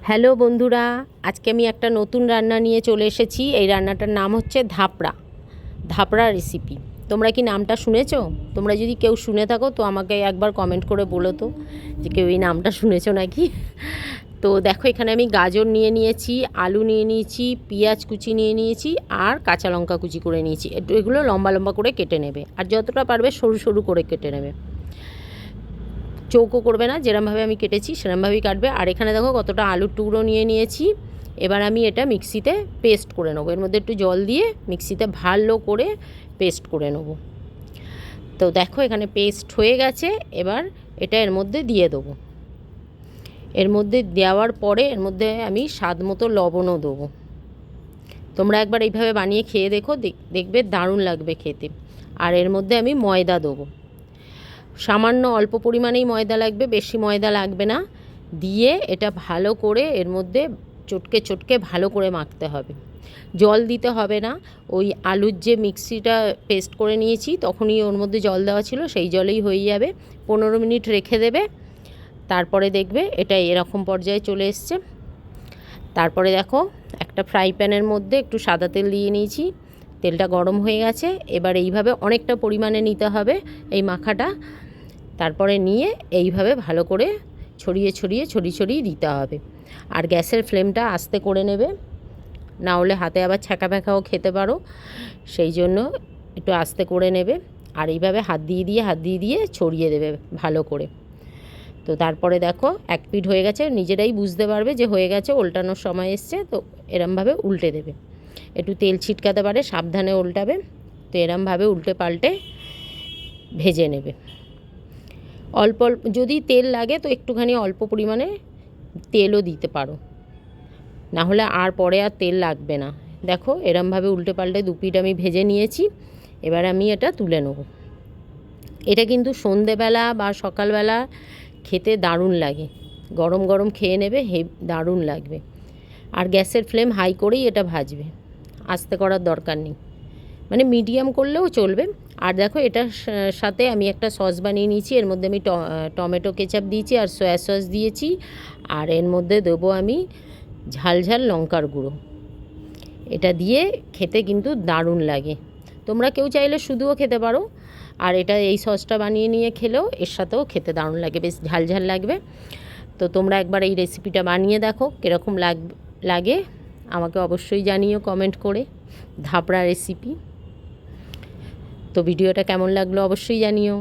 Hello বন্ধুরা, আজকে আমি একটা নতুন রান্না নিয়ে চলে এসেছি। এই রান্নাটার নাম হচ্ছে ধাপড়া রেসিপি। তোমরা কি নামটা শুনেছো? তোমরা যদি কেউ শুনে থাকো তো আমাকে একবার কমেন্ট করে বলো তো যে কেউ এই নামটা শুনেছো নাকি। তো দেখো, এখানে আমি গাজর নিয়ে নিয়েছি, আলু নিয়ে নিয়েছি, পেঁয়াজ কুচি নিয়ে নিয়েছি আর কাঁচা লঙ্কা কুচি করে নিয়েছি। এগুলো লম্বা লম্বা করে কেটে নেবে আর যতটা পারবে সরু সরু করে কেটে নেবে, চৌকো করবে না। যেরমভাবে আমি কেটেছি সেরমভাবেই কাটবে। আর এখানে দেখো কতটা আলুর টুকরো নিয়ে নিয়েছি। এবার আমি এটা মিক্সিতে পেস্ট করে নেবো। এর মধ্যে একটু জল দিয়ে মিক্সিতে ভালো করে পেস্ট করে নেবো। তো দেখো এখানে পেস্ট হয়ে গেছে। এবার এটা এর মধ্যে দিয়ে দেবো। এর মধ্যে দেওয়ার পরে এর মধ্যে আমি স্বাদ মতো লবণও দেবো। তোমরা একবার এইভাবে বানিয়ে খেয়ে দেখো, দেখবে দারুণ লাগবে খেতে। আর এর মধ্যে আমি ময়দা দেবো। সামান্য অল্প পরিমাণেই ময়দা লাগবে, বেশি ময়দা লাগবে না। দিয়ে এটা ভালো করে এর মধ্যে চটকে চটকে ভালো করে মাখতে হবে। জল দিতে হবে না। ওই আলুর যে মিক্সিটা পেস্ট করে নিয়েছি তখনই ওর মধ্যে জল দেওয়া ছিল, সেই জলেই হয়ে যাবে। 15 মিনিট রেখে দেবে। তারপরে দেখবে এটা এরকম পর্যায়ে চলে এসছে। তারপরে দেখো একটা ফ্রাই প্যানের মধ্যে একটু সাদা তেল দিয়ে নিয়েছি। তেলটা গরম হয়ে গেছে। এবার এইভাবে অনেকটা পরিমাণে নিতে হবে এই মাখাটা। তারপরে নিয়ে এইভাবে ভালো করে ছড়িয়ে ছড়িয়ে দিতে হবে। আর গ্যাসের ফ্লেমটা আস্তে করে নেবে, না হলে হাতে আবার ছ্যাঁকা প্যাঁকাও খেতে পারো। সেই জন্য একটু আস্তে করে নেবে। আর এইভাবে হাত দিয়ে দিয়ে ছড়িয়ে দেবে ভালো করে। তো তারপরে দেখো এক পিঠ হয়ে গেছে, নিজেরাই বুঝতে পারবে যে হয়ে গেছে, উল্টানোর সময় এসছে। তো এরমভাবে উল্টে দেবে। একটু তেল ছিটকাতে পারে, সাবধানে উল্টাবে। তো এরমভাবে উল্টে পাল্টে ভেজে নেবে। অল্প অল্প যদি তেল লাগে তো একটুখানি অল্প পরিমাণে তেলও দিতে পারো, না হলে আর পরে আর তেল লাগবে না। দেখো এরমভাবে উল্টে পাল্টে দু পিঠ আমি ভেজে নিয়েছি। এবার আমি এটা তুলে নেব। এটা কিন্তু সন্ধেবেলা বা সকালবেলা খেতে দারুণ লাগে। গরম গরম খেয়ে নেবে, দারুণ লাগবে। আর গ্যাসের ফ্লেম হাই করেই এটা ভাজবে, আস্তে করার দরকার নেই, মানে মিডিয়াম করলেও চলবে। আর দেখো এটার সাথে আমি একটা সস বানিয়ে নিয়েছি। এর মধ্যে আমি টমেটো কেচাপ দিয়েছি আর সয়া সস দিয়েছি। আর এর মধ্যে দেবো আমি ঝাল ঝাল লঙ্কার গুঁড়ো। এটা দিয়ে খেতে কিন্তু দারুণ লাগে। তোমরা কেউ চাইলে শুধুও খেতে পারো। আর এটা এই সসটা বানিয়ে নিয়ে খেলেও এর সাথেও খেতে দারুণ লাগে, বেশ ঝাল ঝাল লাগবে। তো তোমরা একবার এই রেসিপিটা বানিয়ে দেখো, কীরকম লাগে আমাকে অবশ্যই জানিও কমেন্ট করে। ধাপড়া রেসিপি। তো ভিডিওটা কেমন লাগলো অবশ্যই জানিও।